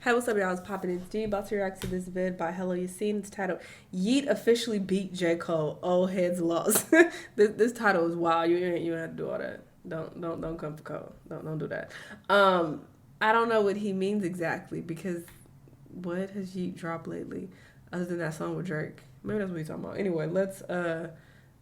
Hey, what's up, y'all? It's Poppin' It's D. About to react to this vid by Hello Yassine. It's titled "Yeat officially beat J Cole. Old heads lost." this title is wild. You ain't have to do all that. Don't come for Cole. Don't do that. Um, I don't know what he means exactly because what has Yeat dropped lately, other than that song with Drake? Maybe that's what he's talking about. Anyway, let's hear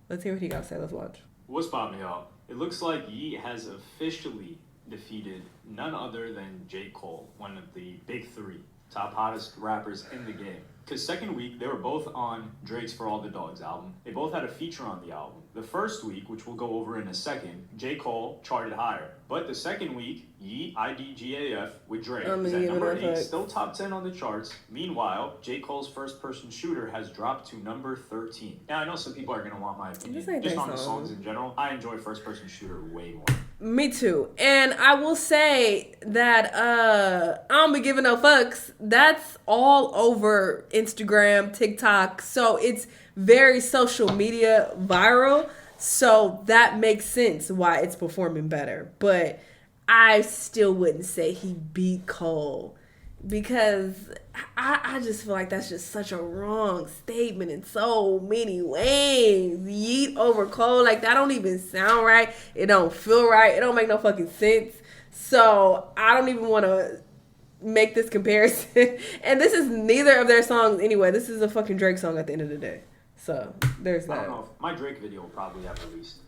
what he got to say. Let's watch. What's poppin', y'all? It looks like Yeat has officially defeated none other than J. Cole, one of the big three top hottest rappers in the game. Because second week, they were both on Drake's For All the Dogs album. They both had a feature on the album. The first week, which we'll go over in a second, J. Cole charted higher. But the second week, Yeat IDGAF with Drake is at number 8, still top 10 on the charts. Meanwhile, J. Cole's First Person Shooter has dropped to number 13. Now, I know some people are going to want my opinion just on the songs in general. I enjoy First Person Shooter way more. Me too. And I will say that I don't be giving no fucks. That's all over Instagram, TikTok. So it's very social media viral. So that makes sense why it's performing better. But I still wouldn't say he beat Cole because I just feel like that's just such a wrong statement in so many ways. Yeat over Cole, like that don't even sound right. It don't feel right. It don't make no fucking sense. So I don't even want to make this comparison. And this is neither of their songs anyway. This is a fucking Drake song at the end of the day. So there's that. I don't know if my Drake video will probably have released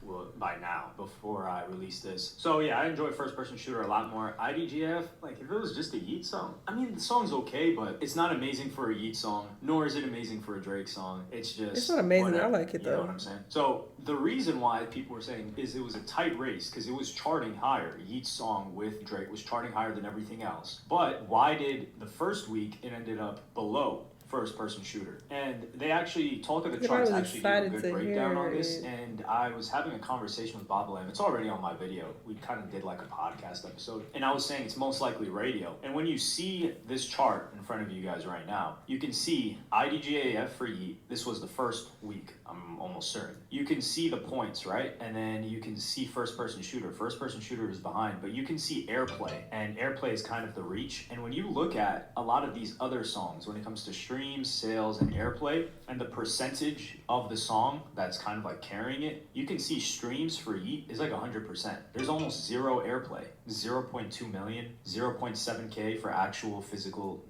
by now before I release this. So yeah, I enjoy First Person Shooter a lot more. IDGF, like if it was just a Yeat song, I mean the song's okay, but it's not amazing for a Yeat song, nor is it amazing for a Drake song. It's just It's not amazing. whatever, I like it though. You know what I'm saying? So the reason why people were saying is it was a tight race because it was charting higher. Yeat's song with Drake was charting higher than everything else. But why did the first week it ended up below First Person Shooter? And they actually, Talk of the Charts actually gave a good breakdown on this, and I was having a conversation with Bob Lamb. It's already on my video. We kind of did like a podcast episode, and I was saying it's most likely radio. And when you see this chart in front of you guys right now, you can see IDGAF for Yeat. This was the first week, I'm almost certain. You can see the points, right? And then you can see First Person Shooter. First Person Shooter is behind, but you can see airplay, and airplay is kind of the reach. And when you look at a lot of these other songs, when it comes to streams, sales, and airplay, and the percentage of the song that's kind of like carrying it, you can see streams for Yeat is like 100%. There's almost zero airplay, 0.2 million, 0.7K for actual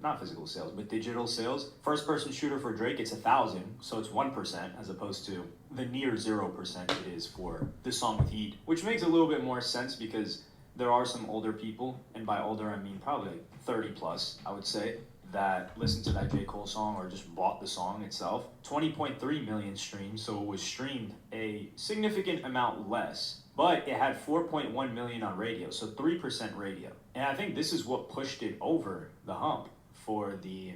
not physical sales, but digital sales. First Person Shooter for Drake, it's 1,000, so it's 1% as opposed to the near 0% it is for this song with Yeat, which makes a little bit more sense because there are some older people, and by older I mean probably like 30 plus, I would say, that listened to that J. Cole song or just bought the song itself. 20.3 million streams, so it was streamed a significant amount less, but it had 4.1 million on radio, so 3% radio. And I think this is what pushed it over the hump for the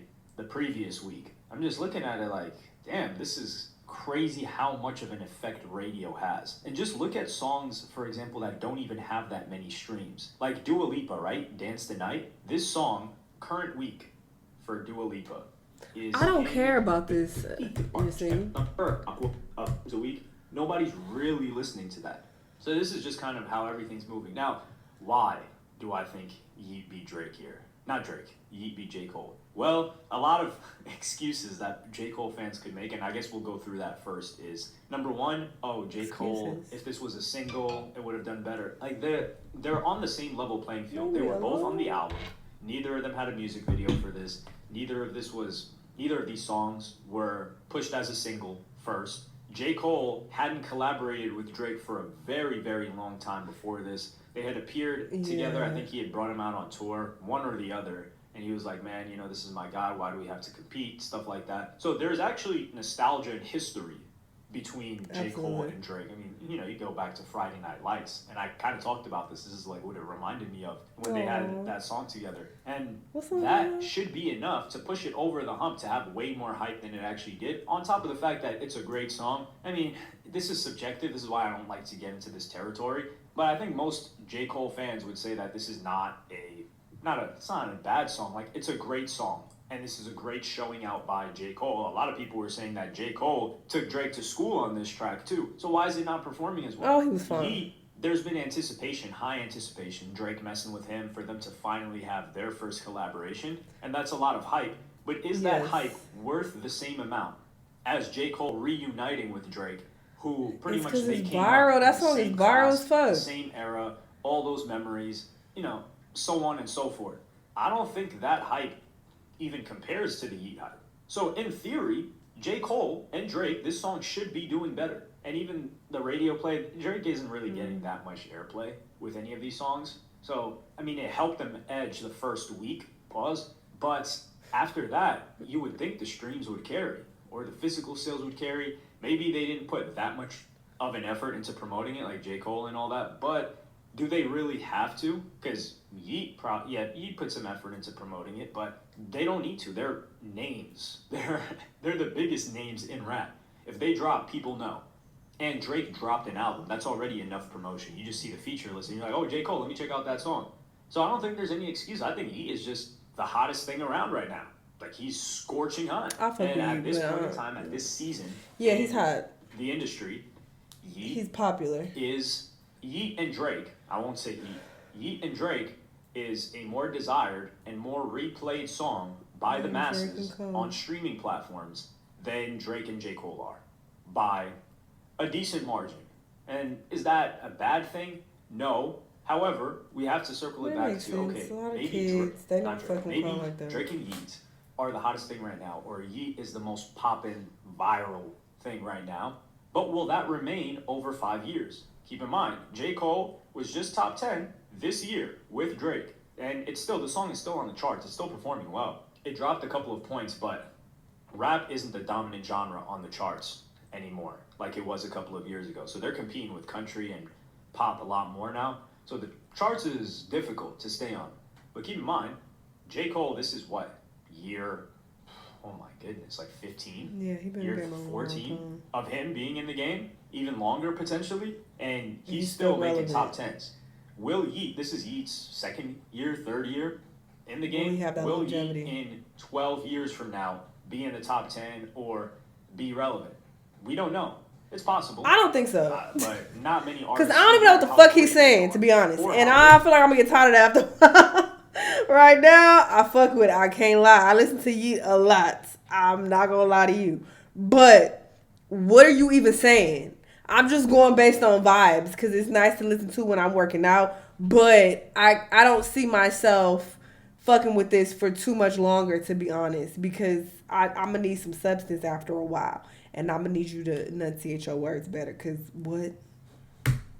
previous week. I'm just looking at it like, damn, this is crazy how much of an effect radio has. And just look at songs, for example, that don't even have that many streams. Like Dua Lipa, right? Dance the Night. This song, current week, for Dua Lipa is I don't care about this. You see? A week. Nobody's really listening to that. So this is just kind of how everything's moving. Now, why do I think Yeat beat Drake here? Not Drake. Yeat beat J. Cole. Well, a lot of excuses that J. Cole fans could make, and I guess we'll go through that first, is number one, J. Cole, if this was a single, it would have done better. Like, they're on the same level playing field. They were both on the album. Neither of them had a music video for this. Neither of these songs were pushed as a single first. J. Cole hadn't collaborated with Drake for a very, very long time before this. They had appeared together. I think he had brought him out on tour, one or the other. And he was like, man, this is my guy. Why do we have to compete? Stuff like that. So there's actually nostalgia and history between J. Cole and Drake. I mean, you go back to Friday Night Lights, and I kind of talked about this. This is like what it reminded me of when they had that song together. And that should be enough to push it over the hump to have way more hype than it actually did. On top of the fact that it's a great song. I mean, this is subjective. This is why I don't like to get into this territory. But I think most J. Cole fans would say that this is it's not a bad song. Like, it's a great song. And this is a great showing out by J. Cole. A lot of people were saying that J. Cole took Drake to school on this track too. So why is it not performing as well? Oh, he was fun. there's been anticipation, high anticipation, Drake messing with him for them to finally have their first collaboration, and that's a lot of hype. But is that Yes. hype worth the same amount as J. Cole reuniting with Drake, who pretty It's much because they it's came up viral. in That the song is same viral class, as the fuck. same era, all those memories, so on and so forth. I don't think that hype even compares to the Yeat hype. So in theory, J. Cole and Drake, this song should be doing better. And even the radio play, Drake isn't really getting that much airplay with any of these songs. So, I mean, it helped them edge the first week, pause. But after that, you would think the streams would carry, or the physical sales would carry. Maybe they didn't put that much of an effort into promoting it, like J. Cole and all that. But do they really have to? Because Yeat put some effort into promoting it, but they don't need to. They're names. They're the biggest names in rap. If they drop, people know. And Drake dropped an album. That's already enough promotion. You just see the feature list and you're like, oh, J. Cole, let me check out that song. So I don't think there's any excuse. I think he is just the hottest thing around right now. Like, he's scorching hot. I fuck And with at you, this but, point in time, at this season, Yeah, he's hot. the industry, He's popular. is Yeat and Drake. I won't say Yeat and Drake is a more desired and more replayed song by the masses on streaming platforms than Drake and J. Cole are by a decent margin. And is that a bad thing? No. However, we have to circle it back to, okay, maybe Drake and Yeat are the hottest thing right now, or Yeat is the most poppin' viral thing right now. But will that remain over 5 years? Keep in mind, J. Cole was just top 10 this year with Drake. And the song is still on the charts. It's still performing well. It dropped a couple of points, but rap isn't the dominant genre on the charts anymore, like it was a couple of years ago. So they're competing with country and pop a lot more now. So the charts is difficult to stay on. But keep in mind, J. Cole, this is what? Year, oh my goodness, like 15? Yeah, he been year in the game 14 of him being in the game, even longer potentially, and he's still making top 10s. Will Yeat, this is Yeat's second year, third year in the game. Will Yeat in 12 years from now be in the top 10 or be relevant? We don't know. It's possible. I don't think so. But not many artists. Because I don't even know what the fuck he's saying, to be honest. And I feel like I'm going to get tired of that after. Right now, I fuck with it. I can't lie. I listen to Yeat a lot. I'm not going to lie to you. But what are you even saying? I'm just going based on vibes because it's nice to listen to when I'm working out. But I don't see myself fucking with this for too much longer, to be honest, because I'm going to need some substance after a while. And I'm going to need you to enunciate your words better because what?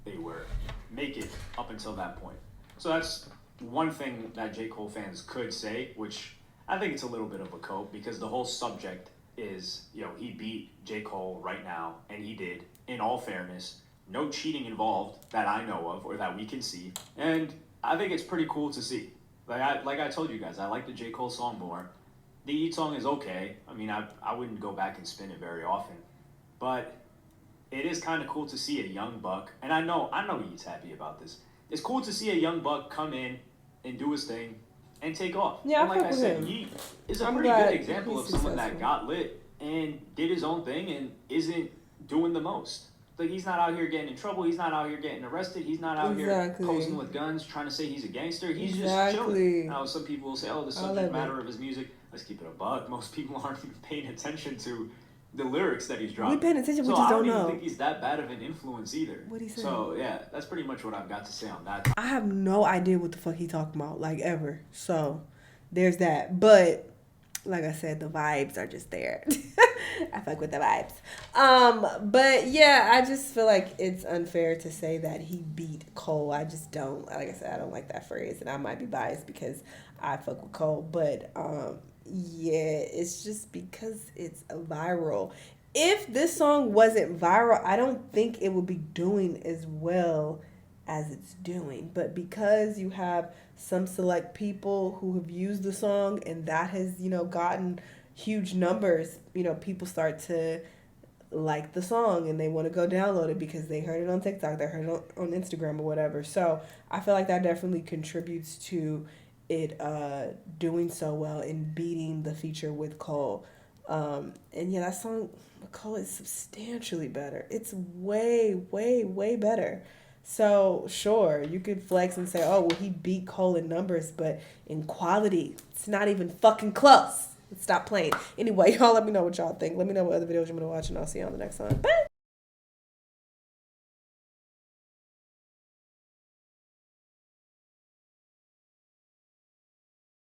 They were. Make it up until that point. So that's one thing that J. Cole fans could say, which I think it's a little bit of a cope because the whole subject is, he beat J. Cole right now, and he did, in all fairness. No cheating involved that I know of or that we can see. And I think it's pretty cool to see. Like I told you guys, I like the J. Cole song more. The Yeat song is okay. I mean, I wouldn't go back and spin it very often. But it is kind of cool to see a young buck. And I know Yeat's happy about this. It's cool to see a young buck come in and do his thing and take off. Yeah, and like I said, Yeat is a pretty good example of someone that got lit and did his own thing and isn't doing the most. Like, he's not out here getting in trouble. He's not out here getting arrested. He's not out here posing with guns, trying to say he's a gangster. He's just chilling. Now, some people will say, oh, the subject matter of his music. Let's keep it a buck. Most people aren't even paying attention to the lyrics that he's dropping. We paying attention, we just don't know. I don't even think he's that bad of an influence either. What he said. So, yeah, that's pretty much what I've got to say on that. I have no idea what the fuck he talking about, like, ever. So, there's that. But, like I said, the vibes are just there. I fuck with the vibes. But, yeah, I just feel like it's unfair to say that he beat Cole. I just don't. Like I said, I don't like that phrase. And I might be biased because I fuck with Cole. But, yeah, it's just because it's viral. If this song wasn't viral, I don't think it would be doing as well as it's doing. But because you have some select people who have used the song and that has, gotten huge numbers, people start to like the song and they want to go download it because they heard it on TikTok, they heard it on Instagram or whatever. So I feel like that definitely contributes to it doing so well and beating the feature with Cole. And yeah, that song with Cole is substantially better. It's way, way, way better. So, sure, you could flex and say, oh, well, he beat Cole in numbers, but in quality, it's not even fucking close. Stop playing. Anyway, y'all let me know what y'all think. Let me know what other videos you want to watch, and I'll see you on the next one. Bye.